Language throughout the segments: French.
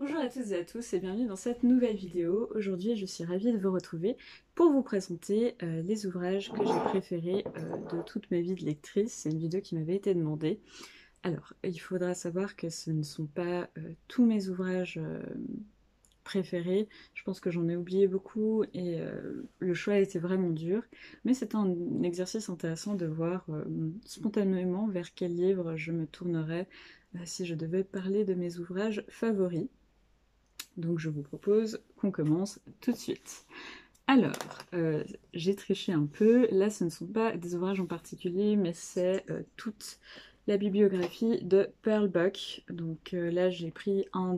Bonjour à toutes et à tous et bienvenue dans cette nouvelle vidéo. Aujourd'hui, je suis ravie de vous retrouver pour vous présenter les ouvrages que j'ai préférés de toute ma vie de lectrice. C'est une vidéo qui m'avait été demandée. Alors, il faudra savoir que ce ne sont pas tous mes ouvrages préférés. Je pense que j'en ai oublié beaucoup et le choix a été vraiment dur. Mais c'est un exercice intéressant de voir spontanément vers quel livre je me tournerais si je devais parler de mes ouvrages favoris. Donc je vous propose qu'on commence tout de suite. Alors, j'ai triché un peu. Là, ce ne sont pas des ouvrages en particulier, mais c'est toute la bibliographie de Pearl Buck. Donc là, j'ai pris une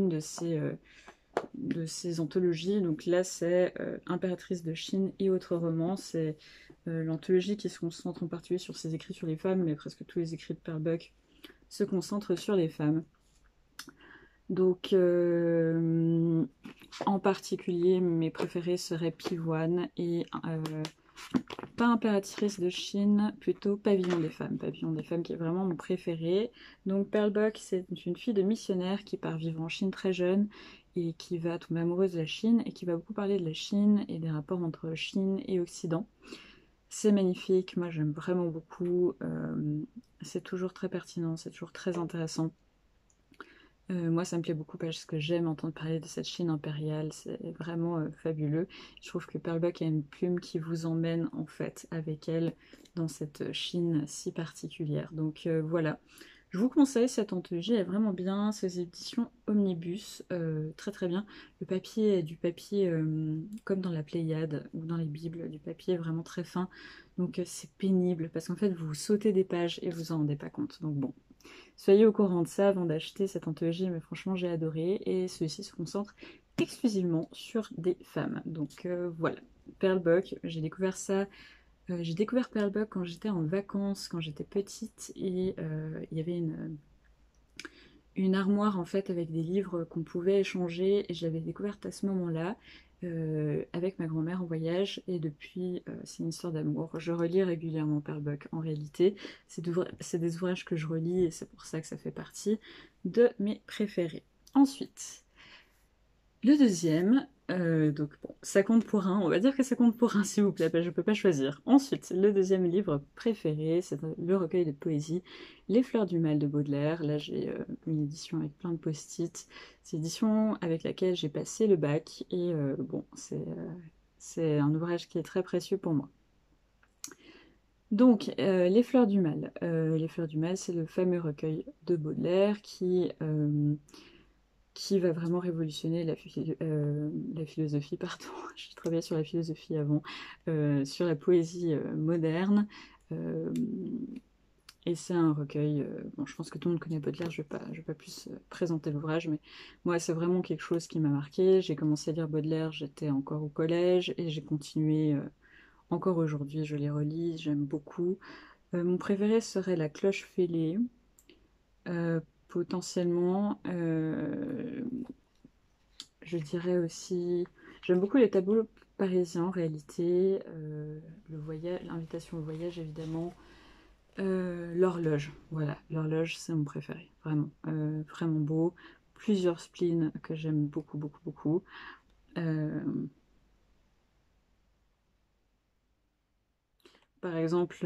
de ces anthologies. Donc là, c'est Impératrice de Chine et autres romans. C'est l'anthologie qui se concentre en particulier sur ses écrits sur les femmes, mais presque tous les écrits de Pearl Buck se concentrent sur les femmes. Donc, en particulier, mes préférés seraient Pivoine et pas Impératrice de Chine, plutôt Pavillon des femmes. Pavillon des femmes qui est vraiment mon préféré. Donc, Pearl Buck, c'est une fille de missionnaire qui part vivre en Chine très jeune et qui va tomber amoureuse de la Chine et qui va beaucoup parler de la Chine et des rapports entre Chine et Occident. C'est magnifique, moi j'aime vraiment beaucoup. C'est toujours très pertinent, c'est toujours très intéressant. Moi, ça me plaît beaucoup parce que j'aime entendre parler de cette Chine impériale, c'est vraiment fabuleux. Je trouve que Pearl Buck a une plume qui vous emmène en fait avec elle dans cette Chine si particulière. Donc voilà, je vous conseille cette anthologie, elle est vraiment bien, ces éditions Omnibus, très très bien. Le papier est du papier comme dans la Pléiade ou dans les Bibles, du papier vraiment très fin. Donc c'est pénible parce qu'en fait vous sautez des pages et vous en rendez pas compte. Donc bon. Soyez au courant de ça avant d'acheter cette anthologie, mais franchement j'ai adoré et celui-ci se concentre exclusivement sur des femmes. Donc voilà, Pearl Buck, j'ai découvert ça, j'ai découvert Pearl Buck quand j'étais en vacances, quand j'étais petite et il y avait une armoire en fait avec des livres qu'on pouvait échanger et je l'avais découverte à ce moment-là avec ma grand-mère en voyage et depuis c'est une histoire d'amour. Je relis régulièrement Pearl Buck en réalité, c'est des ouvrages que je relis et c'est pour ça que ça fait partie de mes préférés. Ensuite, le deuxième, donc bon, ça compte pour un, on va dire que ça compte pour un s'il vous plaît, je ne peux pas choisir. Ensuite, le deuxième livre préféré, c'est le recueil de poésie Les Fleurs du Mal de Baudelaire. Là, j'ai une édition avec plein de post-it. C'est l'édition avec laquelle j'ai passé le bac et bon, c'est un ouvrage qui est très précieux pour moi. Donc, Les Fleurs du Mal. Les Fleurs du Mal, c'est le fameux recueil de Baudelaire qui va vraiment révolutionner la philosophie, pardon, j'ai travaillé sur la philosophie avant, sur la poésie moderne. Euh, et c'est un recueil, bon, je pense que tout le monde connaît Baudelaire, je vais pas plus présenter l'ouvrage, mais moi c'est vraiment quelque chose qui m'a marqué. J'ai commencé à lire Baudelaire, j'étais encore au collège, et j'ai continué encore aujourd'hui, je les relis, j'aime beaucoup. Mon préféré serait La Cloche fêlée. Potentiellement, je dirais aussi, j'aime beaucoup les tableaux parisiens en réalité, le voyage, l'invitation au voyage évidemment, l'horloge, voilà, l'horloge c'est mon préféré, vraiment, vraiment beau, plusieurs spleens que j'aime beaucoup, beaucoup, beaucoup. Euh, Par exemple,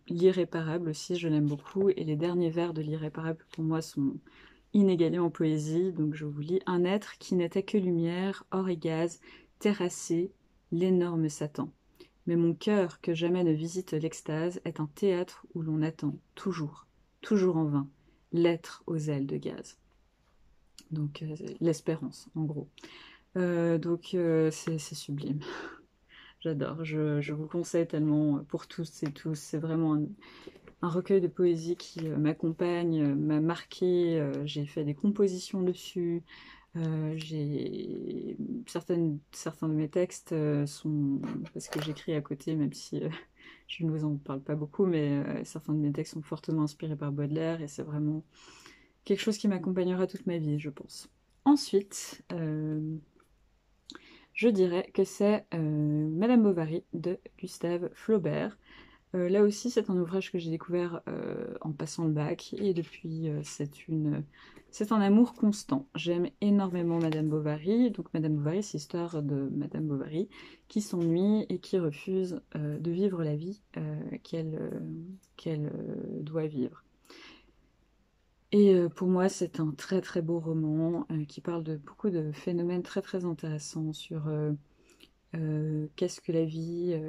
L'Irréparable aussi, je l'aime beaucoup, et les derniers vers de L'Irréparable pour moi sont inégalés en poésie, donc je vous lis un être qui n'était que lumière, or et gaz, terrassé, l'énorme Satan. Mais mon cœur, que jamais ne visite l'extase, est un théâtre où l'on attend, toujours, toujours en vain, l'être aux ailes de gaz. Donc l'espérance, en gros. C'est sublime. J'adore, je vous conseille tellement pour tous et tous. C'est vraiment un recueil de poésie qui m'accompagne, m'a marqué. J'ai fait des compositions dessus. Certains de mes textes sont, parce que j'écris à côté, même si je ne vous en parle pas beaucoup, mais certains de mes textes sont fortement inspirés par Baudelaire et c'est vraiment quelque chose qui m'accompagnera toute ma vie, je pense. Ensuite, je dirais que c'est Madame Bovary de Gustave Flaubert. Là aussi, c'est un ouvrage que j'ai découvert en passant le bac, et depuis, c'est un amour constant. J'aime énormément Madame Bovary. Donc Madame Bovary, c'est l'histoire de Madame Bovary qui s'ennuie et qui refuse de vivre la vie qu'elle doit vivre. Et pour moi, c'est un très très beau roman qui parle de beaucoup de phénomènes très très intéressants sur qu'est-ce que la vie,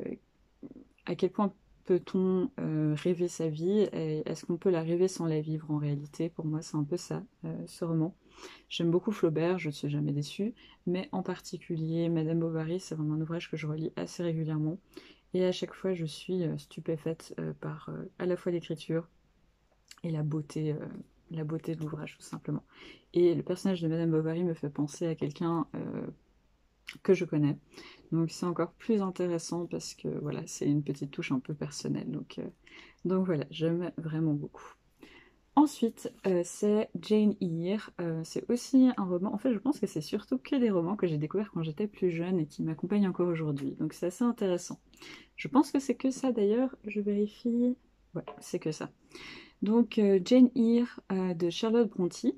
à quel point peut-on rêver sa vie, et est-ce qu'on peut la rêver sans la vivre en réalité? Pour moi, c'est un peu ça, ce roman. J'aime beaucoup Flaubert, je ne suis jamais déçue, mais en particulier Madame Bovary, c'est vraiment un ouvrage que je relis assez régulièrement, et à chaque fois, je suis stupéfaite par à la fois l'écriture et la beauté de l'ouvrage, tout simplement. Et le personnage de Madame Bovary me fait penser à quelqu'un que je connais. Donc c'est encore plus intéressant parce que voilà, c'est une petite touche un peu personnelle. Donc voilà, j'aime vraiment beaucoup. Ensuite, c'est Jane Eyre. C'est aussi un roman. En fait, je pense que c'est surtout que des romans que j'ai découverts quand j'étais plus jeune et qui m'accompagnent encore aujourd'hui. Donc c'est assez intéressant. Je pense que c'est que ça d'ailleurs. Je vérifie. Ouais, c'est que ça. Donc Jane Eyre de Charlotte Brontë.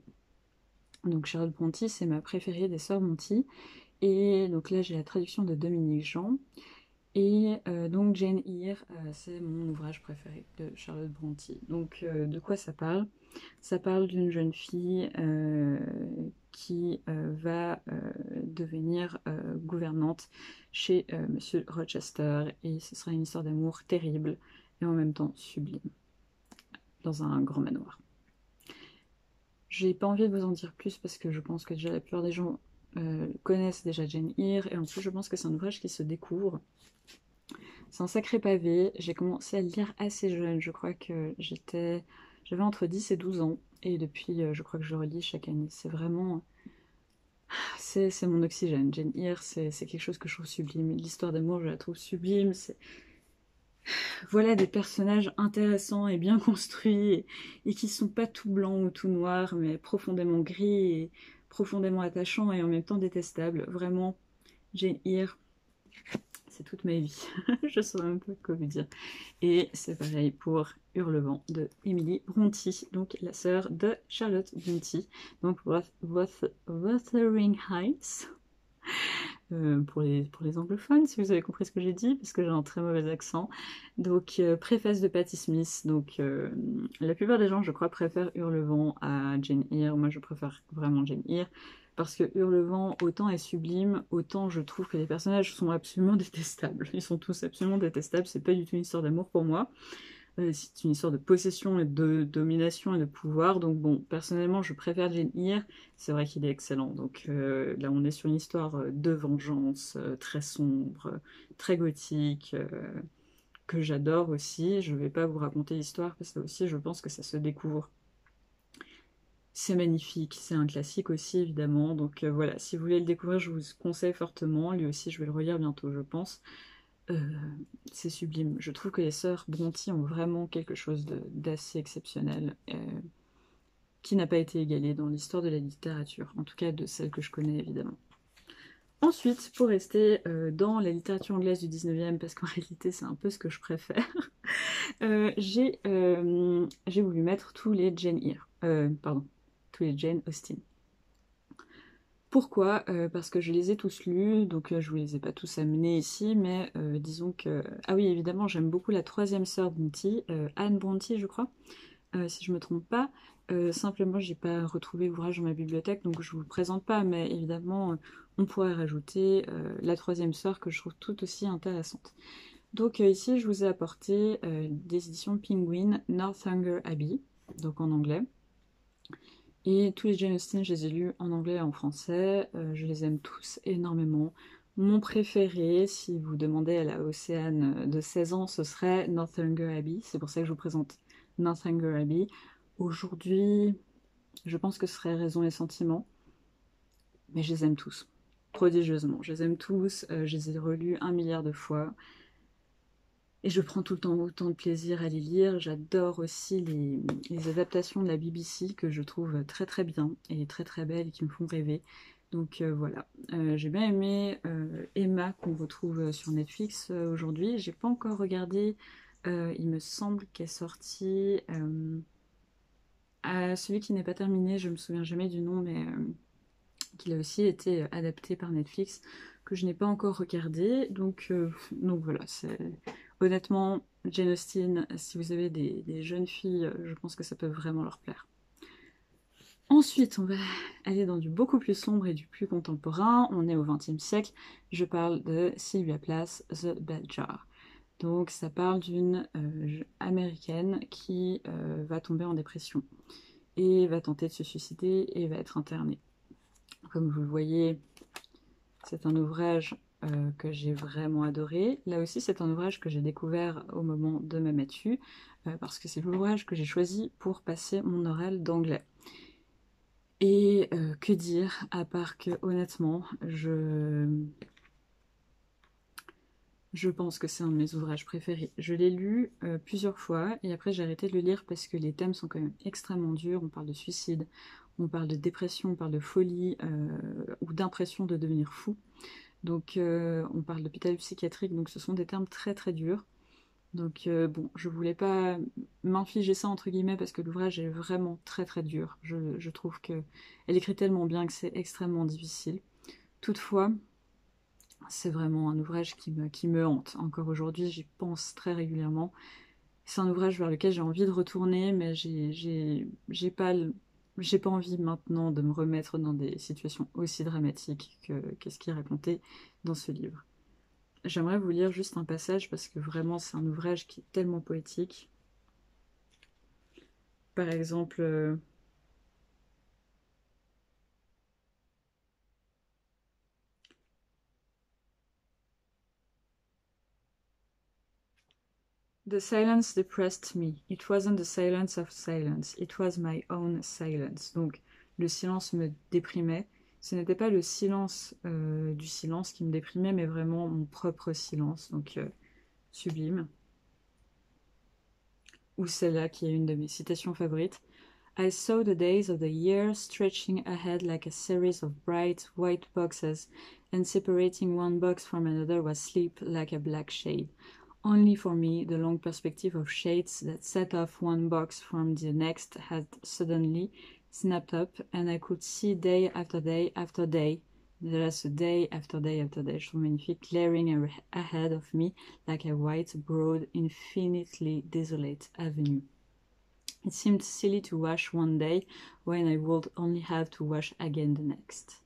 Donc Charlotte Brontë, c'est ma préférée des sœurs Brontë. Et donc là, j'ai la traduction de Dominique Jean. Et donc Jane Eyre, c'est mon ouvrage préféré de Charlotte Brontë. Donc de quoi ça parle? Ça parle d'une jeune fille qui va devenir gouvernante chez Monsieur Rochester. Et ce sera une histoire d'amour terrible et en même temps sublime, dans un grand manoir. J'ai pas envie de vous en dire plus parce que je pense que déjà la plupart des gens connaissent déjà Jane Eyre, et en plus je pense que c'est un ouvrage qui se découvre. C'est un sacré pavé. J'ai commencé à le lire assez jeune. Je crois que j'avais entre 10 et 12 ans. Et depuis, je crois que je le relis chaque année. C'est vraiment... C'est mon oxygène. Jane Eyre, c'est quelque chose que je trouve sublime. L'histoire d'amour, je la trouve sublime. Voilà des personnages intéressants et bien construits, et qui sont pas tout blancs ou tout noirs, mais profondément gris et profondément attachants et en même temps détestables. Vraiment, Jane Eyre, c'est toute ma vie. Je saurais même pas quoi vous dire. Et c'est pareil pour Hurlevent de Emily Brontë, donc la sœur de Charlotte Brontë, donc Wuthering Heights, pour les anglophones, si vous avez compris ce que j'ai dit, parce que j'ai un très mauvais accent. Donc préface de Patti Smith. Donc la plupart des gens, je crois, préfèrent Hurlevent à Jane Eyre. Moi, je préfère vraiment Jane Eyre, parce que Hurlevent, autant est sublime, autant je trouve que les personnages sont absolument détestables. Ils sont tous absolument détestables. C'est pas du tout une histoire d'amour pour moi. C'est une histoire de possession et de domination et de pouvoir. Donc bon, personnellement, je préfère Jane Eyre. C'est vrai qu'il est excellent. Donc là, on est sur une histoire de vengeance très sombre, très gothique, que j'adore aussi. Je ne vais pas vous raconter l'histoire parce que là aussi, je pense que ça se découvre. C'est magnifique, c'est un classique aussi, évidemment. Donc voilà, si vous voulez le découvrir, je vous conseille fortement. Lui aussi, je vais le relire bientôt, je pense. C'est sublime. Je trouve que les sœurs Brontë ont vraiment quelque chose d'assez exceptionnel, qui n'a pas été égalé dans l'histoire de la littérature, en tout cas de celle que je connais évidemment. Ensuite, pour rester dans la littérature anglaise du 19e, parce qu'en réalité c'est un peu ce que je préfère, j'ai voulu mettre tous les Jane Eyre, tous les Jane Austen. Pourquoi? Parce que je les ai tous lus, donc je vous les ai pas tous amenés ici, mais disons que... Ah oui, évidemment, j'aime beaucoup la troisième sœur Brontë, Anne Brontë, je crois, si je me trompe pas. Simplement, j'ai pas retrouvé l'ouvrage dans ma bibliothèque, donc je vous le présente pas, mais évidemment, on pourrait rajouter la troisième sœur que je trouve tout aussi intéressante. Donc ici, je vous ai apporté des éditions Penguin, Northanger Abbey, donc en anglais. Et tous les Jane Austen, je les ai lus en anglais et en français. Je les aime tous énormément. Mon préféré, si vous demandez à la Océane de 16 ans, ce serait Northanger Abbey. C'est pour ça que je vous présente Northanger Abbey. Aujourd'hui, je pense que ce serait Raison et Sentiment. Mais je les aime tous, prodigieusement. Je les aime tous, je les ai relus 1 milliard de fois. Et je prends tout le temps autant de plaisir à les lire. J'adore aussi les adaptations de la BBC que je trouve très très bien et très très belles et qui me font rêver. Donc voilà. J'ai bien aimé Emma qu'on retrouve sur Netflix aujourd'hui. J'ai pas encore regardé Il me semble qu'est sorti celui qui n'est pas terminé, je me souviens jamais du nom, mais qu'il a aussi été adapté par Netflix, que je n'ai pas encore regardé. Donc voilà, honnêtement, Jane Austen, si vous avez des jeunes filles, je pense que ça peut vraiment leur plaire. Ensuite, on va aller dans du beaucoup plus sombre et du plus contemporain. On est au XXe siècle. Je parle de Sylvia Plath, The Bell Jar. Donc ça parle d'une américaine qui va tomber en dépression et va tenter de se suicider et va être internée. Comme vous le voyez, c'est un ouvrage que j'ai vraiment adoré. Là aussi, c'est un ouvrage que j'ai découvert au moment de ma matu, parce que c'est l'ouvrage que j'ai choisi pour passer mon oral d'anglais. Et que dire, à part que honnêtement, je pense que c'est un de mes ouvrages préférés. Je l'ai lu plusieurs fois et après j'ai arrêté de le lire parce que les thèmes sont quand même extrêmement durs. On parle de suicide, on parle de dépression, on parle de folie ou d'impression de devenir fou. Donc on parle d'hôpital psychiatrique, donc ce sont des termes très très durs. Donc bon, je voulais pas m'infliger ça entre guillemets parce que l'ouvrage est vraiment très très dur. Je trouve que elle écrit tellement bien que c'est extrêmement difficile. Toutefois, c'est vraiment un ouvrage qui me hante. Encore aujourd'hui, j'y pense très régulièrement. C'est un ouvrage vers lequel j'ai envie de retourner, mais j'ai pas envie maintenant de me remettre dans des situations aussi dramatiques que ce qui est raconté dans ce livre. J'aimerais vous lire juste un passage parce que vraiment c'est un ouvrage qui est tellement poétique. Par exemple, The silence depressed me. It wasn't the silence of silence. It was my own silence. Donc, le silence me déprimait. Ce n'était pas le silence du silence qui me déprimait, mais vraiment mon propre silence. Donc, sublime. Ou celle-là qui est une de mes citations favorites. I saw the days of the year stretching ahead like a series of bright white boxes, and separating one box from another was sleep like a black shade. Only for me, the long perspective of shades that set off one box from the next had suddenly snapped up, and I could see day after day after day, just day after day after day, je trouve magnifique, glaring ahead of me like a white, broad, infinitely desolate avenue. It seemed silly to wash one day when I would only have to wash again the next.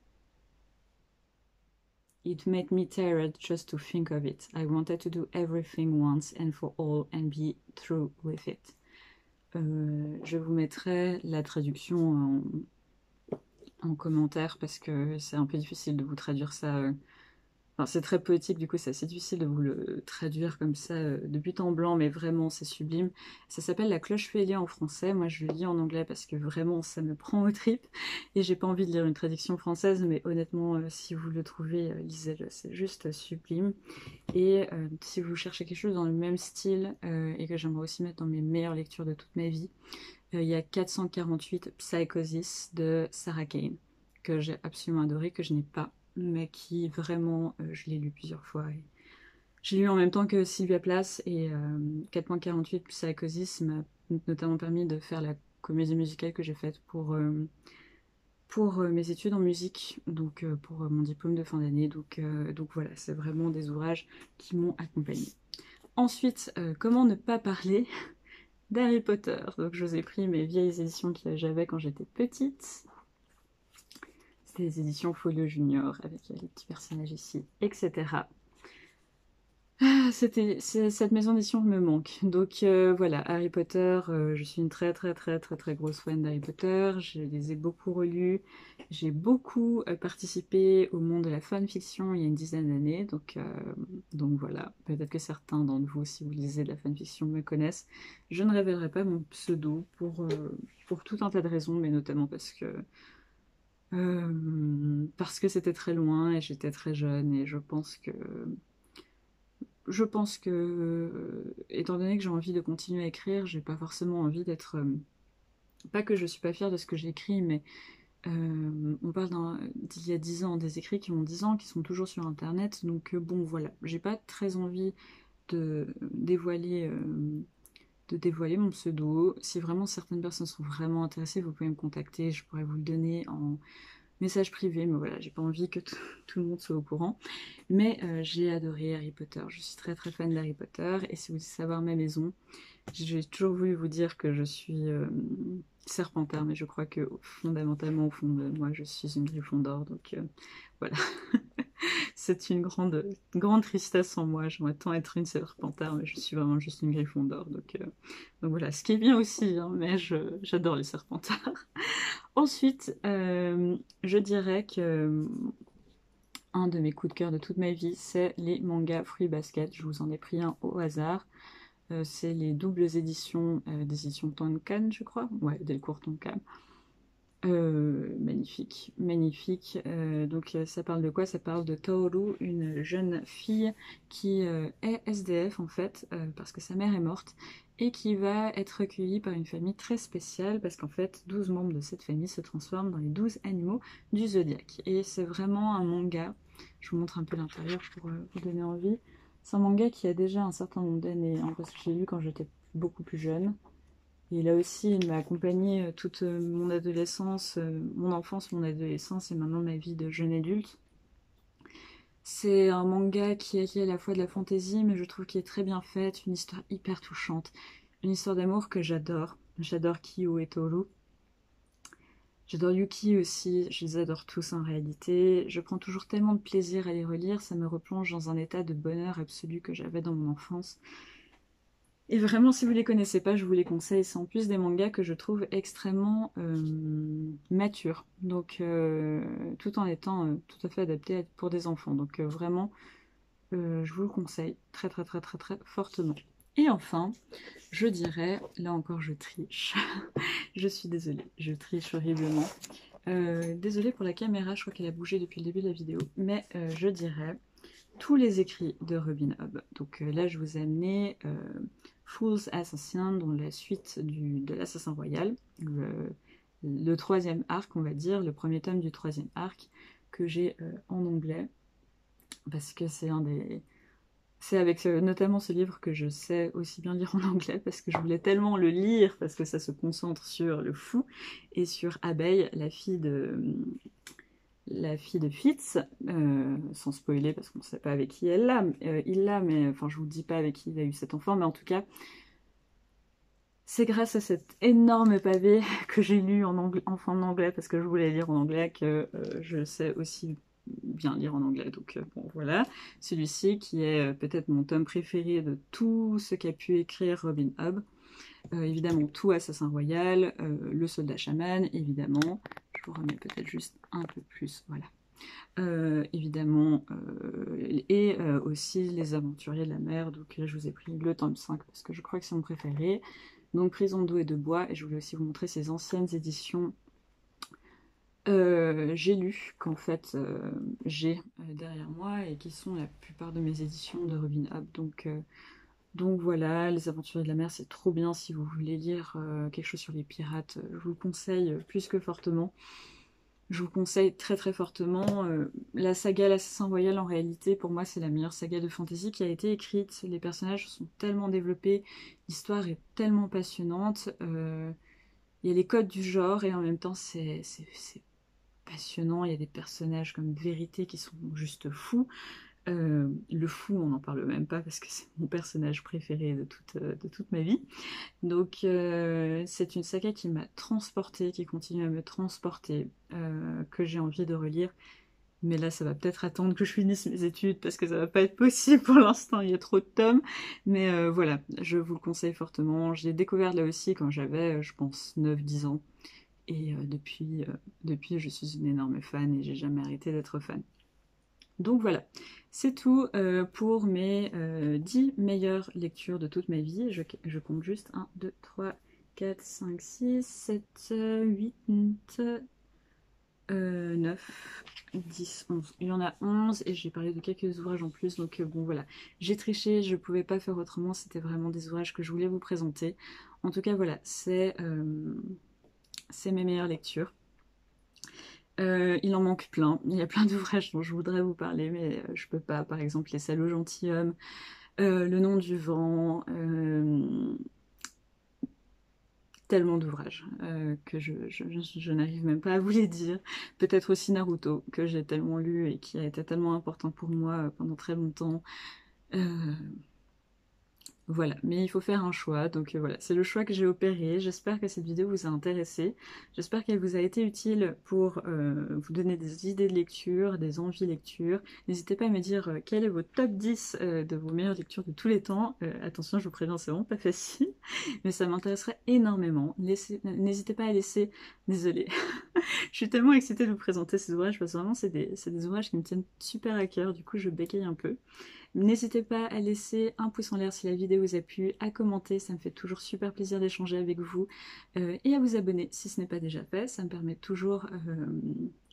It made me tired just to think of it. I wanted to do everything once and for all and be through with it. Je vous mettrai la traduction en commentaire parce que c'est un peu difficile de vous traduire ça. Enfin, c'est très poétique, du coup c'est assez difficile de vous le traduire comme ça de but en blanc, mais vraiment c'est sublime. Ça s'appelle La Cloche Feuillée en français, moi je le lis en anglais parce que vraiment ça me prend aux tripes et j'ai pas envie de lire une traduction française, mais honnêtement si vous le trouvez, lisez-le, c'est juste sublime. Et si vous cherchez quelque chose dans le même style et que j'aimerais aussi mettre dans mes meilleures lectures de toute ma vie, il y a 448 Psychosis de Sarah Kane, que j'ai absolument adoré, que je n'ai pas, mais qui vraiment, je l'ai lu plusieurs fois. Et j'ai lu en même temps que Sylvia Plath et 4.48 Psychosis m'a notamment permis de faire la comédie musicale que j'ai faite pour mes études en musique, donc pour mon diplôme de fin d'année. Donc voilà, c'est vraiment des ouvrages qui m'ont accompagnée. Ensuite, comment ne pas parler d'Harry Potter. Donc je vous ai pris mes vieilles éditions que j'avais quand j'étais petite. C'était les éditions Folio Junior avec les petits personnages ici, etc. Cette maison d'édition me manque. Donc voilà, Harry Potter, je suis une très grosse fan d'Harry Potter. Je les ai beaucoup relus. J'ai beaucoup participé au monde de la fanfiction il y a une dizaine d'années. Donc voilà, peut-être que certains d'entre vous, si vous lisez de la fanfiction, me connaissent. Je ne révélerai pas mon pseudo pour tout un tas de raisons, mais notamment parce que c'était très loin et j'étais très jeune et étant donné que j'ai envie de continuer à écrire, j'ai pas forcément envie d'être... pas que je suis pas fière de ce que j'écris, mais on parle d'il y a 10 ans, des écrits qui ont 10 ans, qui sont toujours sur Internet, donc bon voilà, j'ai pas très envie de dévoiler mon pseudo. Si vraiment certaines personnes sont vraiment intéressées, vous pouvez me contacter, je pourrais vous le donner en message privé, mais voilà, j'ai pas envie que tout le monde soit au courant. Mais j'ai adoré Harry Potter, je suis très très fan d'Harry Potter, et si vous voulez savoir ma maison, j'ai toujours voulu vous dire que je suis Serpentard, mais je crois que fondamentalement, au fond de moi, je suis une Gryffondor, donc voilà. C'est une grande tristesse en moi, j'aimerais tant être une Serpentard, mais je suis vraiment juste une Gryffondor, donc voilà, ce qui est bien aussi, hein, mais j'adore les Serpentards. Ensuite, je dirais que un de mes coups de cœur de toute ma vie, c'est les mangas Fruits Basket. Je vous en ai pris un au hasard. C'est les doubles éditions des éditions Tonkam, je crois. Ouais, Delcourt Tonkam. Magnifique, magnifique. Donc ça parle de quoi? Ça parle de Toru, une jeune fille qui est SDF en fait, parce que sa mère est morte, et qui va être recueillie par une famille très spéciale, parce qu'en fait 12 membres de cette famille se transforment dans les 12 animaux du zodiaque. Et c'est vraiment un manga, je vous montre un peu l'intérieur pour vous donner envie. C'est un manga qui a déjà un certain nombre d'années, hein, parce que j'ai lu quand j'étais beaucoup plus jeune. Et là aussi, il m'a accompagné toute mon adolescence, mon enfance, mon adolescence et maintenant ma vie de jeune adulte. C'est un manga qui est à la fois de la fantaisie, mais je trouve qu'il est très bien fait, une histoire hyper touchante, une histoire d'amour que j'adore. J'adore Kyo et Toru. J'adore Yuki aussi, je les adore tous en réalité. Je prends toujours tellement de plaisir à les relire, ça me replonge dans un état de bonheur absolu que j'avais dans mon enfance. Et vraiment, si vous les connaissez pas, je vous les conseille. C'est en plus des mangas que je trouve extrêmement matures. Donc, tout en étant tout à fait adaptés pour des enfants. Donc, vraiment, je vous le conseille très, très, très, très, très fortement. Et enfin, je dirais, là encore, je triche. Je suis désolée, je triche horriblement. Désolée pour la caméra, je crois qu'elle a bougé depuis le début de la vidéo. Mais je dirais tous les écrits de Robin Hobb. Donc là, je vous ai amené Fool's Assassin, dans la suite de l'Assassin Royal, le troisième arc, on va dire, le premier tome du troisième arc, que j'ai en anglais, parce que c'est un des... C'est avec notamment ce livre que je sais aussi bien lire en anglais, parce que je voulais tellement le lire, parce que ça se concentre sur le fou, et sur Abeille, la fille de Fitz, sans spoiler parce qu'on ne sait pas avec qui il l'a, mais enfin je vous dis pas avec qui il a eu cet enfant, mais en tout cas c'est grâce à cet énorme pavé que j'ai lu en anglais, parce que je voulais lire en anglais, que je sais aussi bien lire en anglais. Donc bon voilà, celui-ci qui est peut-être mon tome préféré de tout ce qu'a pu écrire Robin Hobb. Évidemment tout Assassin Royal, le soldat chaman, évidemment. Je vous remets peut-être juste un peu plus, voilà. Évidemment, et aussi les aventuriers de la mer. Donc là je vous ai pris le tome 5 parce que je crois que c'est mon préféré. Donc Prison d'eau et de bois, et je voulais aussi vous montrer ces anciennes éditions. J'ai lu, qu'en fait j'ai derrière moi, et qui sont la plupart de mes éditions de Robin Hobb. Donc voilà, les aventuriers de la mer, c'est trop bien si vous voulez lire quelque chose sur les pirates. Je vous le conseille plus que fortement. Je vous conseille très très fortement. La saga L'Assassin Royal, en réalité, pour moi, c'est la meilleure saga de fantasy qui a été écrite. Les personnages sont tellement développés, l'histoire est tellement passionnante. Il y a les codes du genre et en même temps, c'est passionnant. Il y a des personnages comme Vérité qui sont juste fous. Le fou, on n'en parle même pas parce que c'est mon personnage préféré de toute ma vie. Donc c'est une saga qui m'a transportée, qui continue à me transporter, que j'ai envie de relire. Mais là, ça va peut-être attendre que je finisse mes études parce que ça va pas être possible pour l'instant, il y a trop de tomes. Mais voilà, je vous le conseille fortement. Je l'ai découvert là aussi quand j'avais, je pense, 9-10 ans. Et depuis, je suis une énorme fan et j'ai jamais arrêté d'être fan. Donc voilà, c'est tout pour mes 10 meilleures lectures de toute ma vie. Je compte juste 1, 2, 3, 4, 5, 6, 7, 8, 9, 10, 11. Il y en a 11 et j'ai parlé de quelques ouvrages en plus. Donc bon voilà, j'ai triché, je ne pouvais pas faire autrement. C'était vraiment des ouvrages que je voulais vous présenter. En tout cas voilà, c'est mes meilleures lectures. Il en manque plein, il y a plein d'ouvrages dont je voudrais vous parler, mais je peux pas. Par exemple, Les Salauds Gentilshommes, Le nom du vent, tellement d'ouvrages que je n'arrive même pas à vous les dire. Peut-être aussi Naruto, que j'ai tellement lu et qui a été tellement important pour moi pendant très longtemps. Euh, Voilà, mais il faut faire un choix, donc voilà, c'est le choix que j'ai opéré. J'espère que cette vidéo vous a intéressé, j'espère qu'elle vous a été utile pour vous donner des idées de lecture, des envies de lecture. N'hésitez pas à me dire quel est votre top 10 de vos meilleures lectures de tous les temps. Attention, je vous préviens, c'est vraiment pas facile, mais ça m'intéresserait énormément. N'hésitez pas à laisser... Désolée, je suis tellement excitée de vous présenter ces ouvrages, parce que vraiment c'est des ouvrages qui me tiennent super à cœur, du coup je bégaye un peu. N'hésitez pas à laisser un pouce en l'air si la vidéo vous a plu, à commenter, ça me fait toujours super plaisir d'échanger avec vous, et à vous abonner si ce n'est pas déjà fait, ça me permet toujours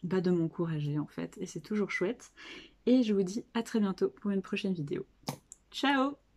de m'encourager en fait, et c'est toujours chouette. Et je vous dis à très bientôt pour une prochaine vidéo. Ciao!